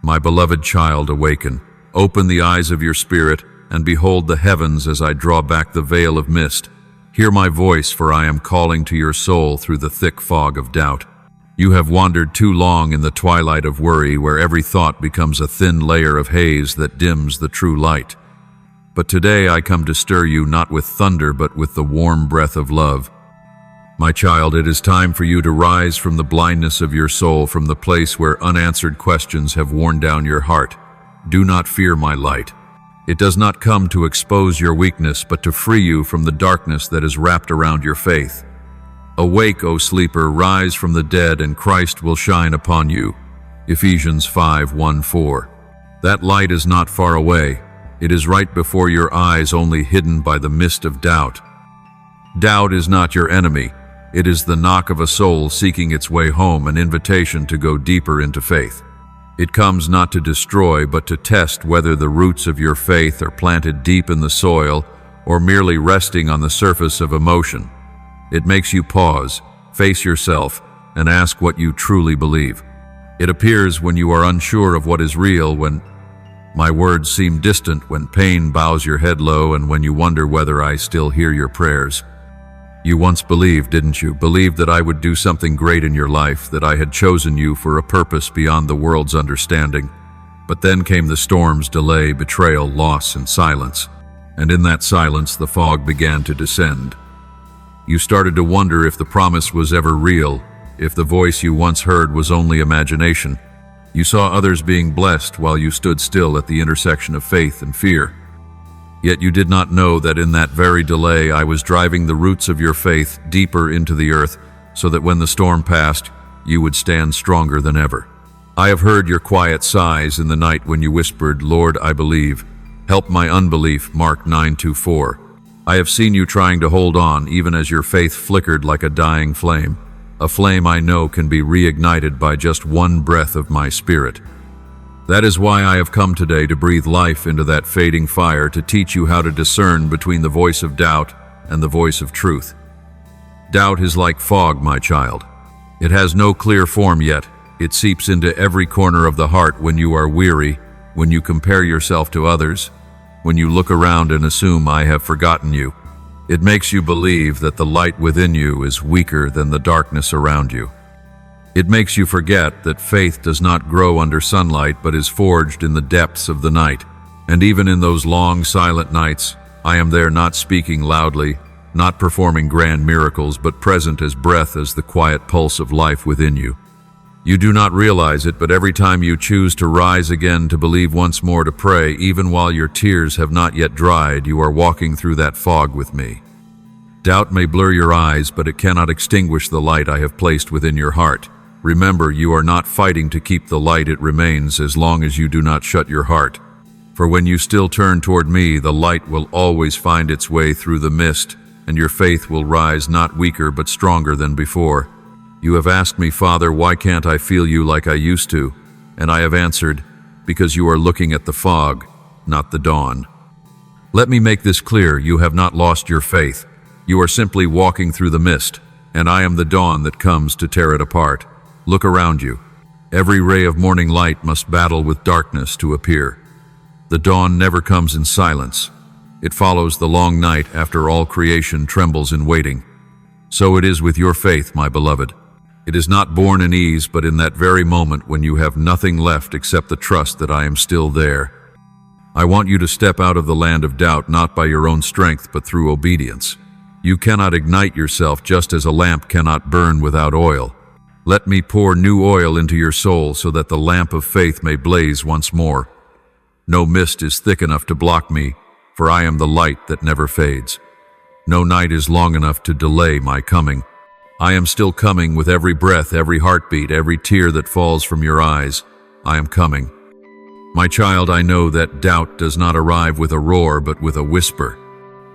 My beloved child, awaken. Open the eyes of your spirit, and behold the heavens as I draw back the veil of mist. Hear my voice, for I am calling to your soul through the thick fog of doubt. You have wandered too long in the twilight of worry, where every thought becomes a thin layer of haze that dims the true light. But today I come to stir you not with thunder, but with the warm breath of love. My child, it is time for you to rise from the blindness of your soul, from the place where unanswered questions have worn down your heart. Do not fear my light. It does not come to expose your weakness, but to free you from the darkness that is wrapped around your faith. Awake, O sleeper, rise from the dead, and Christ will shine upon you. Ephesians 5:1-4. That light is not far away. It is right before your eyes, only hidden by the mist of doubt. Doubt is not your enemy. It is the knock of a soul seeking its way home, an invitation to go deeper into faith. It comes not to destroy, but to test whether the roots of your faith are planted deep in the soil or merely resting on the surface of emotion. It makes you pause, face yourself, and ask what you truly believe. It appears when you are unsure of what is real, when my words seem distant, when pain bows your head low, and when you wonder whether I still hear your prayers. You once believed, didn't you? Believed that I would do something great in your life, that I had chosen you for a purpose beyond the world's understanding. But then came the storms, delay, betrayal, loss, and silence. And in that silence, the fog began to descend. You started to wonder if the promise was ever real, if the voice you once heard was only imagination. You saw others being blessed while you stood still at the intersection of faith and fear. Yet you did not know that in that very delay I was driving the roots of your faith deeper into the earth, so that when the storm passed, you would stand stronger than ever. I have heard your quiet sighs in the night when you whispered, "Lord, I believe. Help my unbelief," Mark 9:2-4. I have seen you trying to hold on, even as your faith flickered like a dying flame. A flame I know can be reignited by just one breath of my spirit. That is why I have come today, to breathe life into that fading fire, to teach you how to discern between the voice of doubt and the voice of truth. Doubt is like fog, my child. It has no clear form yet. It seeps into every corner of the heart when you are weary, when you compare yourself to others, when you look around and assume I have forgotten you. It makes you believe that the light within you is weaker than the darkness around you. It makes you forget that faith does not grow under sunlight, but is forged in the depths of the night. And even in those long, silent nights, I am there, not speaking loudly, not performing grand miracles, but present as breath, as the quiet pulse of life within you. You do not realize it, but every time you choose to rise again, to believe once more, to pray, even while your tears have not yet dried, you are walking through that fog with me. Doubt may blur your eyes, but it cannot extinguish the light I have placed within your heart. Remember, you are not fighting to keep the light. It remains as long as you do not shut your heart. For when you still turn toward me, the light will always find its way through the mist, and your faith will rise, not weaker but stronger than before. You have asked me, "Father, why can't I feel you like I used to?" And I have answered, "Because you are looking at the fog, not the dawn." Let me make this clear: you have not lost your faith. You are simply walking through the mist, and I am the dawn that comes to tear it apart. Look around you. Every ray of morning light must battle with darkness to appear. The dawn never comes in silence. It follows the long night after all creation trembles in waiting. So it is with your faith, my beloved. It is not born in ease, but in that very moment when you have nothing left except the trust that I am still there. I want you to step out of the land of doubt, not by your own strength, but through obedience. You cannot ignite yourself, just as a lamp cannot burn without oil. Let me pour new oil into your soul so that the lamp of faith may blaze once more. No mist is thick enough to block me, for I am the light that never fades. No night is long enough to delay my coming. I am still coming with every breath, every heartbeat, every tear that falls from your eyes. I am coming. My child, I know that doubt does not arrive with a roar, but with a whisper.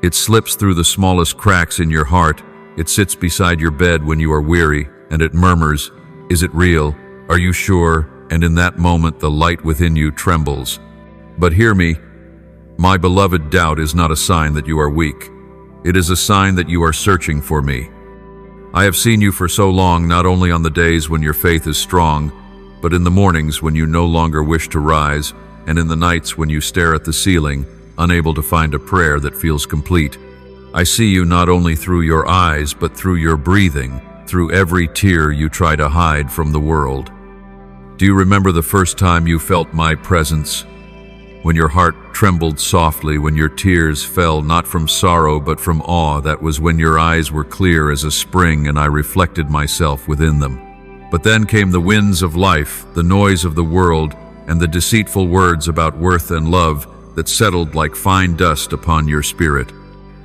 It slips through the smallest cracks in your heart. It sits beside your bed when you are weary, and it murmurs, "Is it real? Are you sure?" And in that moment, the light within you trembles. But hear me, my beloved, doubt is not a sign that you are weak. It is a sign that you are searching for me. I have seen you for so long, not only on the days when your faith is strong, but in the mornings when you no longer wish to rise, and in the nights when you stare at the ceiling, unable to find a prayer that feels complete. I see you not only through your eyes, but through your breathing, through every tear you try to hide from the world. Do you remember the first time you felt my presence? When your heart trembled softly, when your tears fell not from sorrow but from awe, that was when your eyes were clear as a spring and I reflected myself within them. But then came the winds of life, the noise of the world, and the deceitful words about worth and love that settled like fine dust upon your spirit.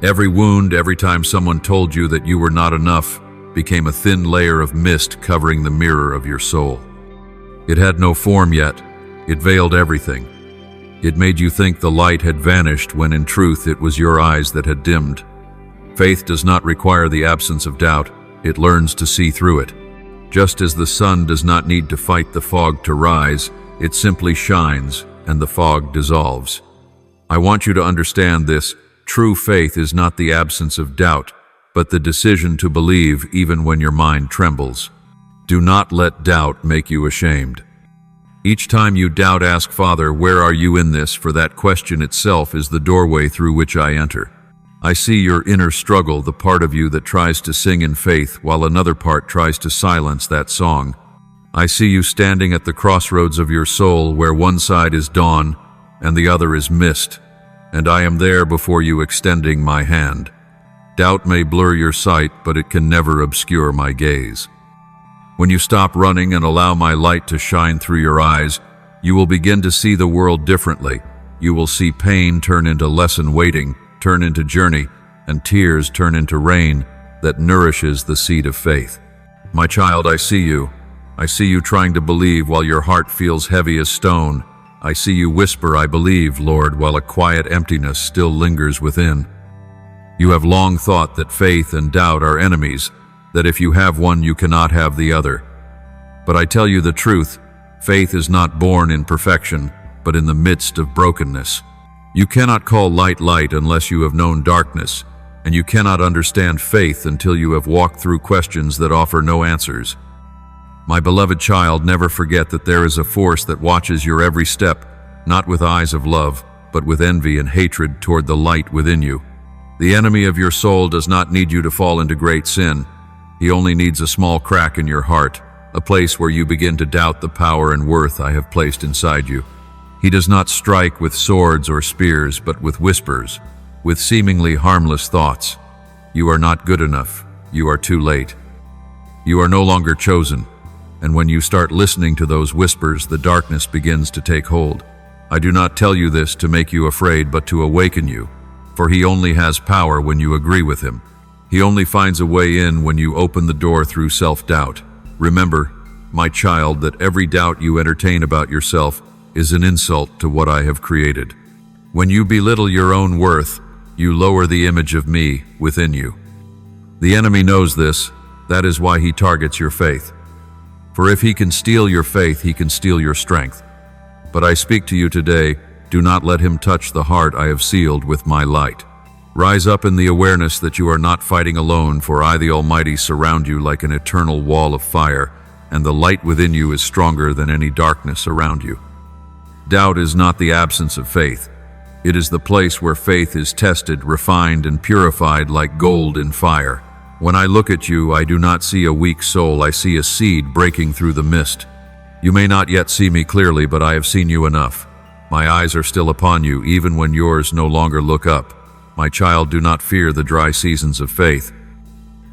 Every wound, every time someone told you that you were not enough, became a thin layer of mist covering the mirror of your soul. It had no form yet. It veiled everything. It made you think the light had vanished when in truth it was your eyes that had dimmed. Faith does not require the absence of doubt. It learns to see through it. Just as the sun does not need to fight the fog to rise, it simply shines and the fog dissolves. I want you to understand this. True faith is not the absence of doubt, but the decision to believe even when your mind trembles. Do not let doubt make you ashamed. Each time you doubt, ask, Father, where are you in this? For that question itself is the doorway through which I enter. I see your inner struggle, the part of you that tries to sing in faith while another part tries to silence that song. I see you standing at the crossroads of your soul where one side is dawn and the other is mist, and I am there before you extending my hand. Doubt may blur your sight, but it can never obscure my gaze. When you stop running and allow my light to shine through your eyes, you will begin to see the world differently. You will see pain turn into lesson waiting, turn into journey, and tears turn into rain that nourishes the seed of faith. My child, I see you. I see you trying to believe while your heart feels heavy as stone. I see you whisper, I believe, Lord, while a quiet emptiness still lingers within. You have long thought that faith and doubt are enemies, that if you have one, you cannot have the other. But I tell you the truth, faith is not born in perfection, but in the midst of brokenness. You cannot call light light unless you have known darkness, and you cannot understand faith until you have walked through questions that offer no answers. My beloved child, never forget that there is a force that watches your every step, not with eyes of love, but with envy and hatred toward the light within you. The enemy of your soul does not need you to fall into great sin. He only needs a small crack in your heart, a place where you begin to doubt the power and worth I have placed inside you. He does not strike with swords or spears, but with whispers, with seemingly harmless thoughts. You are not good enough. You are too late. You are no longer chosen. And when you start listening to those whispers, the darkness begins to take hold. I do not tell you this to make you afraid, but to awaken you, for he only has power when you agree with him. He only finds a way in when you open the door through self-doubt. Remember, my child, that every doubt you entertain about yourself is an insult to what I have created. When you belittle your own worth, you lower the image of me within you. The enemy knows this. That is why he targets your faith. For if he can steal your faith, he can steal your strength. But I speak to you today, do not let him touch the heart I have sealed with my light. Rise up in the awareness that you are not fighting alone, for I, the Almighty, surround you like an eternal wall of fire, and the light within you is stronger than any darkness around you. Doubt is not the absence of faith. It is the place where faith is tested, refined, and purified like gold in fire. When I look at you, I do not see a weak soul. I see a seed breaking through the mist. You may not yet see me clearly, but I have seen you enough. My eyes are still upon you, even when yours no longer look up. My child, do not fear the dry seasons of faith.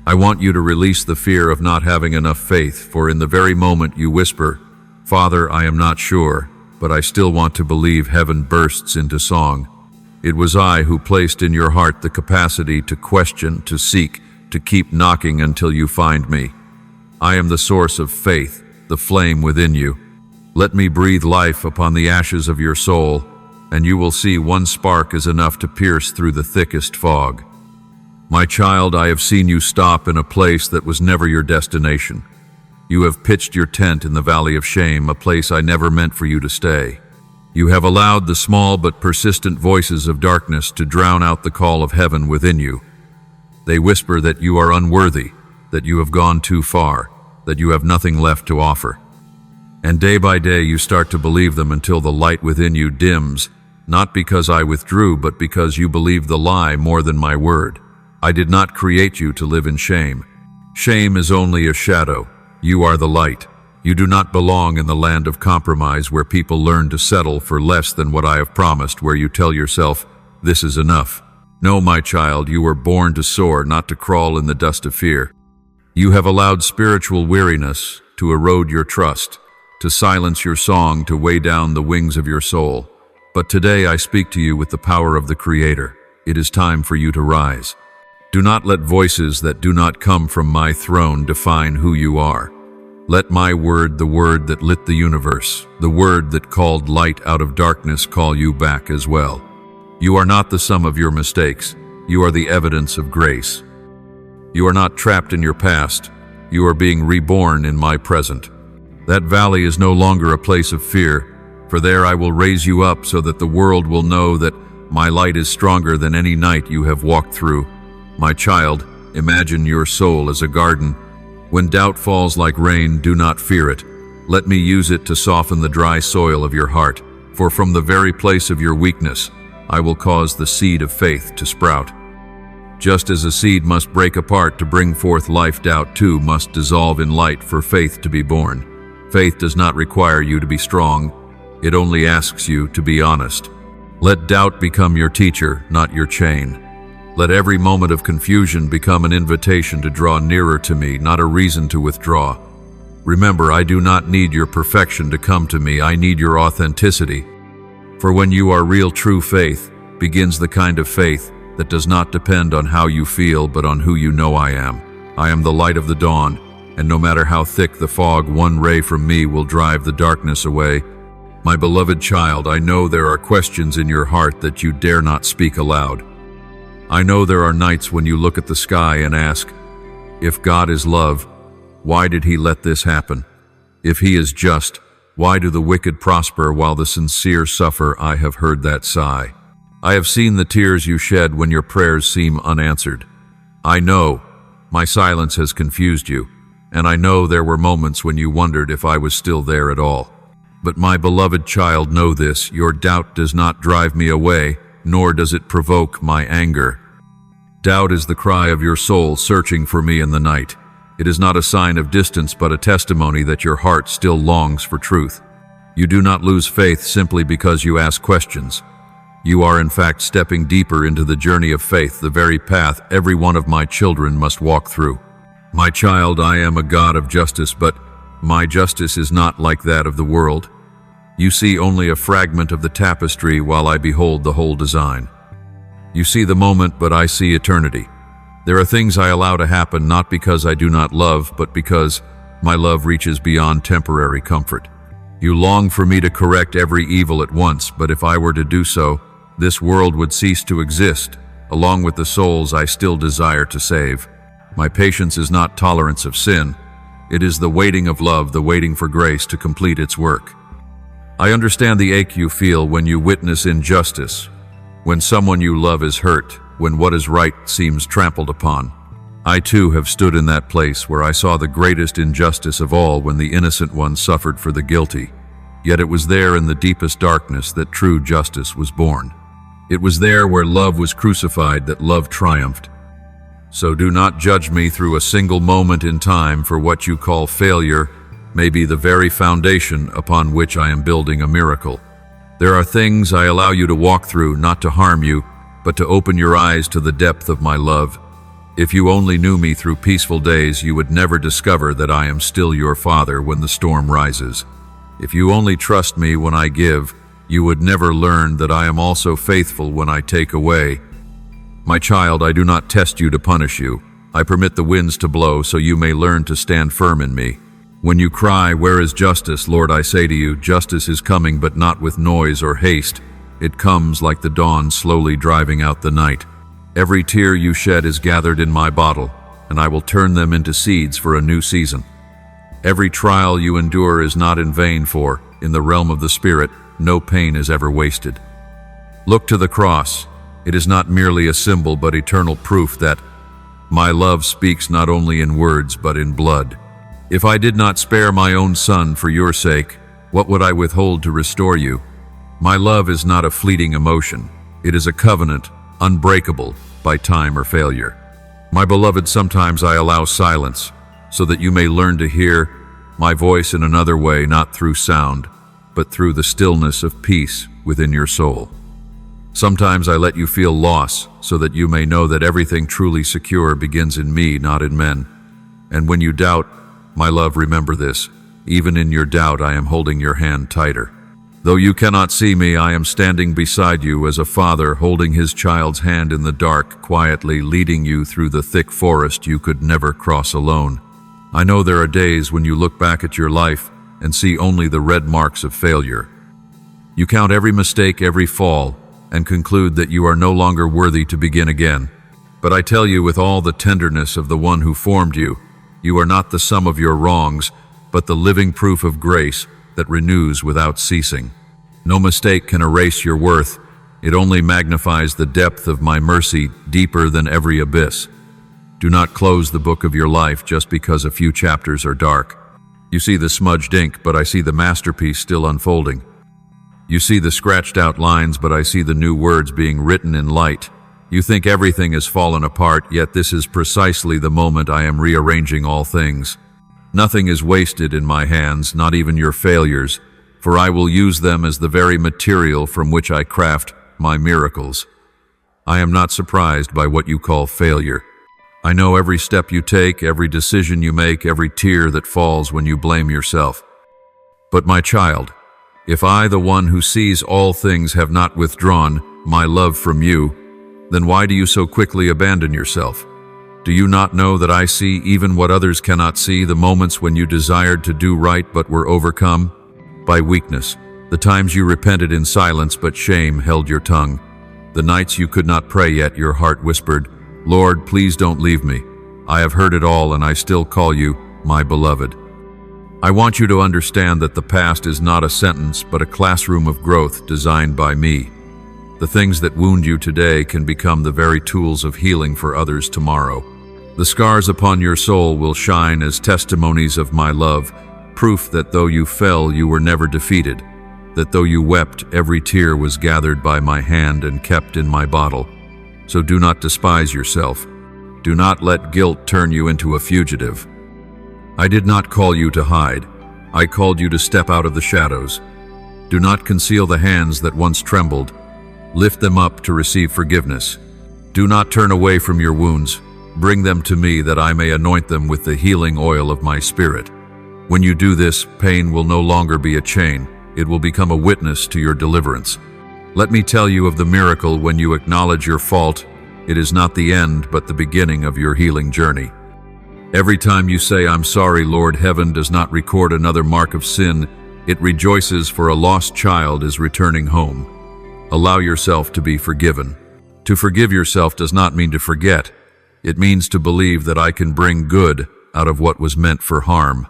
I want you to release the fear of not having enough faith, for in the very moment you whisper, Father, I am not sure, but I still want to believe, heaven bursts into song. It was I who placed in your heart the capacity to question, to seek, to keep knocking until you find me. I am the source of faith, the flame within you. Let me breathe life upon the ashes of your soul, and you will see one spark is enough to pierce through the thickest fog. My child, I have seen you stop in a place that was never your destination. You have pitched your tent in the valley of shame, a place I never meant for you to stay. You have allowed the small but persistent voices of darkness to drown out the call of heaven within you. They whisper that you are unworthy, that you have gone too far, that you have nothing left to offer. And day by day you start to believe them until the light within you dims, not because I withdrew, but because you believe the lie more than my word. I did not create you to live in shame. Shame is only a shadow. You are the light. You do not belong in the land of compromise where people learn to settle for less than what I have promised, where you tell yourself, this is enough. No, my child, you were born to soar, not to crawl in the dust of fear. You have allowed spiritual weariness to erode your trust, to silence your song, to weigh down the wings of your soul. But today I speak to you with the power of the Creator. It is time for you to rise. Do not let voices that do not come from my throne define who you are. Let my word, the word that lit the universe, the word that called light out of darkness, call you back as well. You are not the sum of your mistakes. You are the evidence of grace. You are not trapped in your past. You are being reborn in my present. That valley is no longer a place of fear, for there I will raise you up so that the world will know that my light is stronger than any night you have walked through. My child, imagine your soul as a garden. When doubt falls like rain, do not fear it. Let me use it to soften the dry soil of your heart, for from the very place of your weakness, I will cause the seed of faith to sprout. Just as a seed must break apart to bring forth life, doubt too must dissolve in light for faith to be born. Faith does not require you to be strong. It only asks you to be honest. Let doubt become your teacher, not your chain. Let every moment of confusion become an invitation to draw nearer to me, not a reason to withdraw. Remember, I do not need your perfection to come to me. I need your authenticity. For when you are real, true faith begins the kind of faith that does not depend on how you feel, but on who you know I am. I am the light of the dawn, and no matter how thick the fog, one ray from me will drive the darkness away. My beloved child, I know there are questions in your heart that you dare not speak aloud. I know there are nights when you look at the sky and ask, if God is love, why did he let this happen? If he is just, why do the wicked prosper while the sincere suffer? I have heard that sigh. I have seen the tears you shed when your prayers seem unanswered. I know my silence has confused you, and I know there were moments when you wondered if I was still there at all. But my beloved child, know this, your doubt does not drive me away, nor does it provoke my anger. Doubt is the cry of your soul searching for me in the night. It is not a sign of distance, but a testimony that your heart still longs for truth. You do not lose faith simply because you ask questions. You are in fact stepping deeper into the journey of faith, the very path every one of my children must walk through. My child, I am a God of justice, but my justice is not like that of the world. You see only a fragment of the tapestry while I behold the whole design. You see the moment, but I see eternity. There are things I allow to happen not because I do not love, but because my love reaches beyond temporary comfort. You long for me to correct every evil at once, but if I were to do so, this world would cease to exist, along with the souls I still desire to save. My patience is not tolerance of sin. It is the waiting of love, the waiting for grace to complete its work. I understand the ache you feel when you witness injustice, when someone you love is hurt, when what is right seems trampled upon. I too have stood in that place where I saw the greatest injustice of all, when the innocent one suffered for the guilty. Yet it was there in the deepest darkness that true justice was born. It was there where love was crucified that love triumphed. So do not judge me through a single moment in time, for what you call failure may be the very foundation upon which I am building a miracle. There are things I allow you to walk through, not to harm you, but to open your eyes to the depth of my love. If you only knew me through peaceful days, you would never discover that I am still your father when the storm rises. If you only trust me when I give, you would never learn that I am also faithful when I take away. My child, I do not test you to punish you. I permit the winds to blow so you may learn to stand firm in me. When you cry, "Where is justice?" Lord, I say to you, justice is coming, but not with noise or haste. It comes like the dawn slowly driving out the night. Every tear you shed is gathered in my bottle, and I will turn them into seeds for a new season. Every trial you endure is not in vain, for, in the realm of the Spirit, no pain is ever wasted. Look to the cross. It is not merely a symbol, but eternal proof that my love speaks not only in words, but in blood. If I did not spare my own son for your sake, what would I withhold to restore you? My love is not a fleeting emotion. It is a covenant, unbreakable by time or failure. My beloved, sometimes I allow silence so that you may learn to hear my voice in another way, not through sound, but through the stillness of peace within your soul. Sometimes I let you feel loss so that you may know that everything truly secure begins in me, not in men. And when you doubt, my love, remember this: even in your doubt, I am holding your hand tighter. Though you cannot see me, I am standing beside you as a father holding his child's hand in the dark, quietly leading you through the thick forest you could never cross alone. I know there are days when you look back at your life and see only the red marks of failure. You count every mistake, every fall, and conclude that you are no longer worthy to begin again. But I tell you with all the tenderness of the one who formed you, you are not the sum of your wrongs, but the living proof of grace that renews without ceasing. No mistake can erase your worth. It only magnifies the depth of my mercy, deeper than every abyss. Do not close the book of your life just because a few chapters are dark. You see the smudged ink, but I see the masterpiece still unfolding. You see the scratched out lines, but I see the new words being written in light. You think everything has fallen apart, yet this is precisely the moment I am rearranging all things. Nothing is wasted in my hands, not even your failures, for I will use them as the very material from which I craft my miracles. I am not surprised by what you call failure. I know every step you take, every decision you make, every tear that falls when you blame yourself. But my child, if I, the one who sees all things, have not withdrawn my love from you, then why do you so quickly abandon yourself? Do you not know that I see even what others cannot see, the moments when you desired to do right but were overcome by weakness, the times you repented in silence but shame held your tongue, the nights you could not pray yet your heart whispered, Lord, please don't leave me. I have heard it all and I still call you my beloved. I want you to understand that the past is not a sentence but a classroom of growth designed by me. The things that wound you today can become the very tools of healing for others tomorrow. The scars upon your soul will shine as testimonies of my love, proof that though you fell, you were never defeated, that though you wept, every tear was gathered by my hand and kept in my bottle. So do not despise yourself. Do not let guilt turn you into a fugitive. I did not call you to hide. I called you to step out of the shadows. Do not conceal the hands that once trembled. Lift them up to receive forgiveness. Do not turn away from your wounds. Bring them to me that I may anoint them with the healing oil of my spirit. When you do this, pain will no longer be a chain. It will become a witness to your deliverance. Let me tell you of the miracle when you acknowledge your fault. It is not the end, but the beginning of your healing journey. Every time you say, I'm sorry, Lord, heaven does not record another mark of sin. It rejoices, for a lost child is returning home. Allow yourself to be forgiven. To forgive yourself does not mean to forget. It means to believe that I can bring good out of what was meant for harm.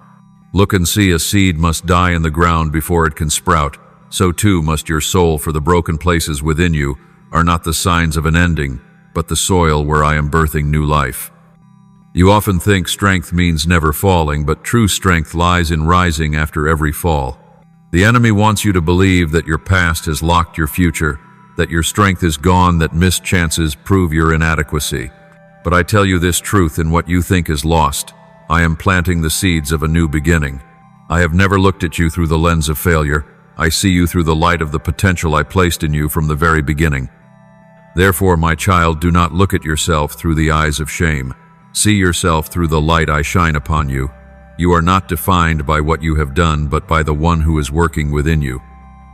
Look and see, a seed must die in the ground before it can sprout. So too must your soul, for the broken places within you are not the signs of an ending, but the soil where I am birthing new life. You often think strength means never falling, but true strength lies in rising after every fall. The enemy wants you to believe that your past has locked your future, that your strength is gone, that missed chances prove your inadequacy. But I tell you this truth: in what you think is lost, I am planting the seeds of a new beginning. I have never looked at you through the lens of failure. I see you through the light of the potential I placed in you from the very beginning. Therefore, my child, do not look at yourself through the eyes of shame. See yourself through the light I shine upon you. You are not defined by what you have done, but by the one who is working within you.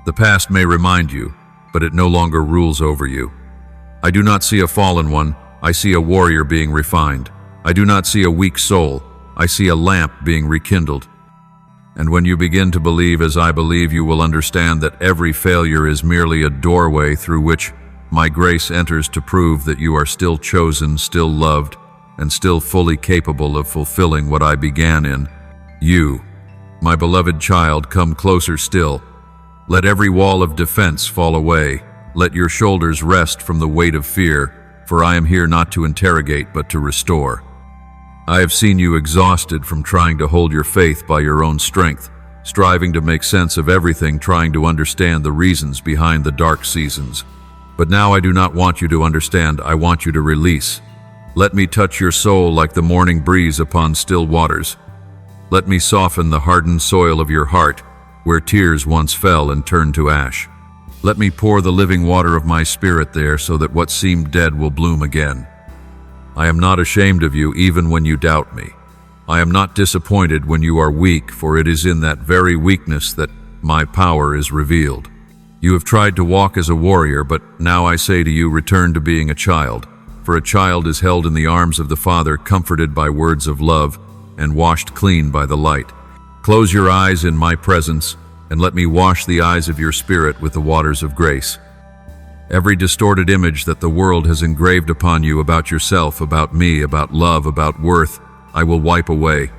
The past may remind you, but it no longer rules over you. I do not see a fallen one. I see a warrior being refined. I do not see a weak soul. I see a lamp being rekindled. And when you begin to believe as I believe, you will understand that every failure is merely a doorway through which my grace enters to prove that you are still chosen, still loved, and still fully capable of fulfilling what I began in you. My beloved child, come closer still. Let every wall of defense fall away. Let your shoulders rest from the weight of fear, for I am here not to interrogate but to restore. I have seen you exhausted from trying to hold your faith by your own strength, striving to make sense of everything, trying to understand the reasons behind the dark seasons. But now I do not want you to understand, I want you to release. Let me touch your soul like the morning breeze upon still waters. Let me soften the hardened soil of your heart, where tears once fell and turned to ash. Let me pour the living water of my spirit there so that what seemed dead will bloom again. I am not ashamed of you even when you doubt me. I am not disappointed when you are weak, for it is in that very weakness that my power is revealed. You have tried to walk as a warrior, but now I say to you, return to being a child. For a child is held in the arms of the Father, comforted by words of love, and washed clean by the light. Close your eyes in my presence, and let me wash the eyes of your spirit with the waters of grace. Every distorted image that the world has engraved upon you about yourself, about me, about love, about worth, I will wipe away.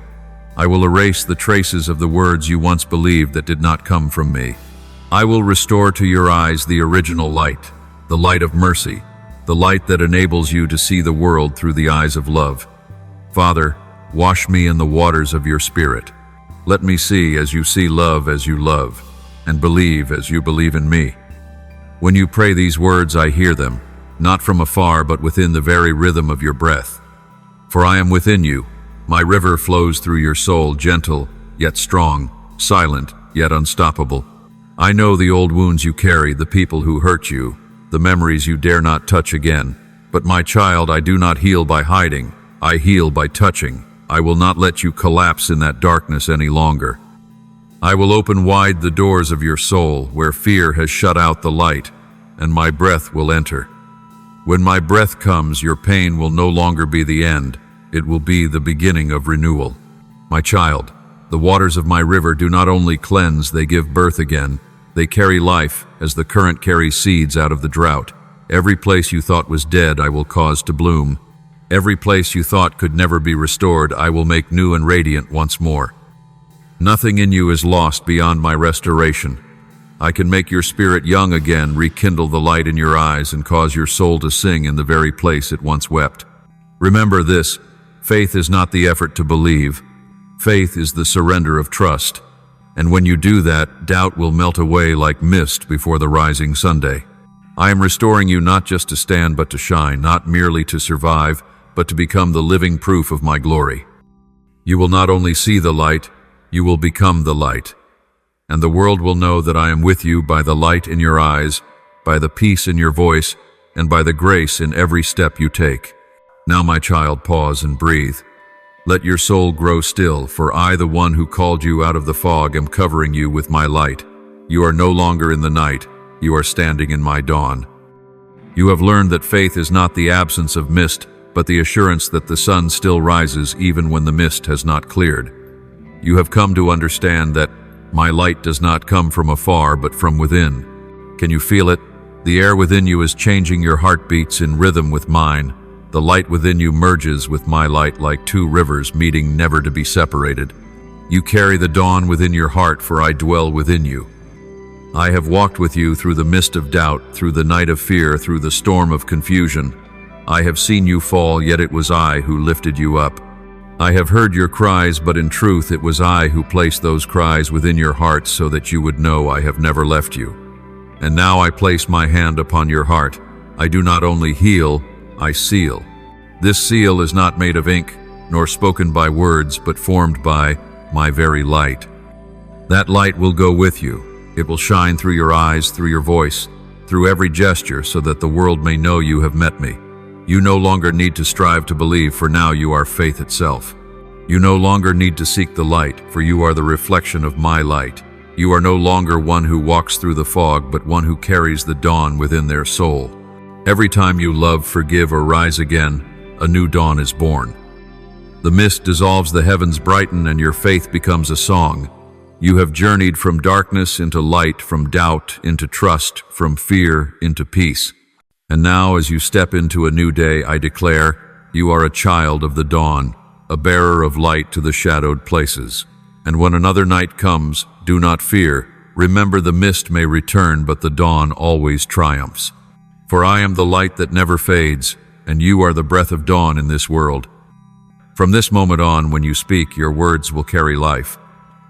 I will erase the traces of the words you once believed that did not come from me. I will restore to your eyes the original light, the light of mercy, the light that enables you to see the world through the eyes of love. Father, wash me in the waters of your spirit. Let me see as you see, love as you love, and believe as you believe in me. When you pray these words, I hear them, not from afar, but within the very rhythm of your breath. For I am within you. My river flows through your soul, gentle, yet strong, silent, yet unstoppable. I know the old wounds you carry, the people who hurt you, the memories you dare not touch again. But my child, I do not heal by hiding. I heal by touching. I will not let you collapse in that darkness any longer. I will open wide the doors of your soul where fear has shut out the light, and my breath will enter. When my breath comes, your pain will no longer be the end. It will be the beginning of renewal. My child, the waters of my river do not only cleanse, they give birth again. They carry life as the current carries seeds out of the drought. Every place you thought was dead, I will cause to bloom. Every place you thought could never be restored, I will make new and radiant once more. Nothing in you is lost beyond my restoration. I can make your spirit young again, rekindle the light in your eyes, and cause your soul to sing in the very place it once wept. Remember this, faith is not the effort to believe. Faith is the surrender of trust. And when you do that, doubt will melt away like mist before the rising Sunday. I am restoring you not just to stand but to shine, not merely to survive, but to become the living proof of my glory. You will not only see the light, you will become the light. And the world will know that I am with you by the light in your eyes, by the peace in your voice, and by the grace in every step you take. Now, my child, pause and breathe. Let your soul grow still, for I, the one who called you out of the fog, am covering you with my light. You are no longer in the night, you are standing in my dawn. You have learned that faith is not the absence of mist, but the assurance that the sun still rises even when the mist has not cleared. You have come to understand that my light does not come from afar, but from within. Can you feel it? The air within you is changing your heartbeats in rhythm with mine. The light within you merges with my light like two rivers meeting, never to be separated. You carry the dawn within your heart, for I dwell within you. I have walked with you through the mist of doubt, through the night of fear, through the storm of confusion. I have seen you fall, yet it was I who lifted you up. I have heard your cries, but in truth it was I who placed those cries within your heart so that you would know I have never left you. And now I place my hand upon your heart. I do not only heal, I seal. This seal is not made of ink, nor spoken by words, but formed by my very light. That light will go with you. It will shine through your eyes, through your voice, through every gesture, so that the world may know you have met me. You no longer need to strive to believe, for now you are faith itself. You no longer need to seek the light, for you are the reflection of my light. You are no longer one who walks through the fog, but one who carries the dawn within their soul. Every time you love, forgive, or rise again, a new dawn is born. The mist dissolves, the heavens brighten, and your faith becomes a song. You have journeyed from darkness into light, from doubt into trust, from fear into peace. And now, as you step into a new day, I declare, you are a child of the dawn, a bearer of light to the shadowed places. And when another night comes, do not fear. Remember, the mist may return, but the dawn always triumphs. For I am the light that never fades, and you are the breath of dawn in this world. From this moment on, when you speak, your words will carry life.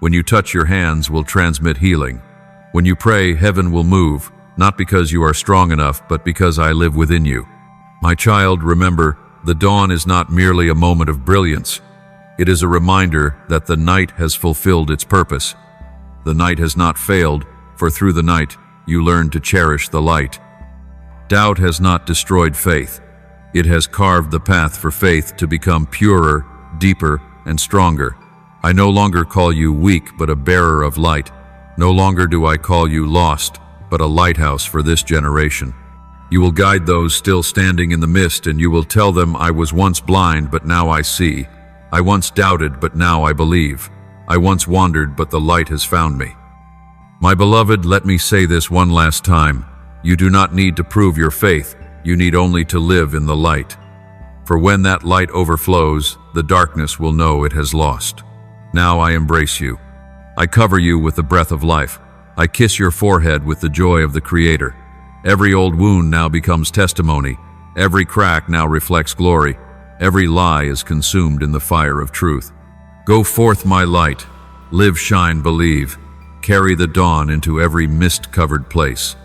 When you touch, your hands will transmit healing. When you pray, heaven will move, not because you are strong enough, but because I live within you. My child, remember, the dawn is not merely a moment of brilliance. It is a reminder that the night has fulfilled its purpose. The night has not failed, for through the night you learn to cherish the light. Doubt has not destroyed faith. It has carved the path for faith to become purer, deeper, and stronger. I no longer call you weak, but a bearer of light. No longer do I call you lost, but a lighthouse for this generation. You will guide those still standing in the mist, and you will tell them, I was once blind, but now I see. I once doubted, but now I believe. I once wandered, but the light has found me. My beloved, let me say this one last time. You do not need to prove your faith. You need only to live in the light. For when that light overflows, the darkness will know it has lost. Now I embrace you. I cover you with the breath of life. I kiss your forehead with the joy of the Creator. Every old wound now becomes testimony. Every crack now reflects glory. Every lie is consumed in the fire of truth. Go forth, my light. Live, shine, believe. Carry the dawn into every mist-covered place.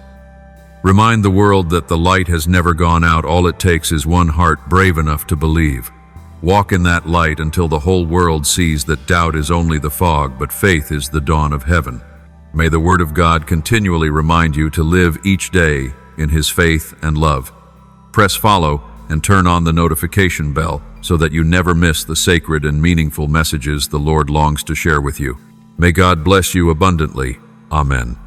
Remind the world that the light has never gone out. All it takes is one heart brave enough to believe. Walk in that light until the whole world sees that doubt is only the fog, but faith is the dawn of heaven. May the Word of God continually remind you to live each day in His faith and love. Press follow and turn on the notification bell so that you never miss the sacred and meaningful messages the Lord longs to share with you. May God bless you abundantly. Amen.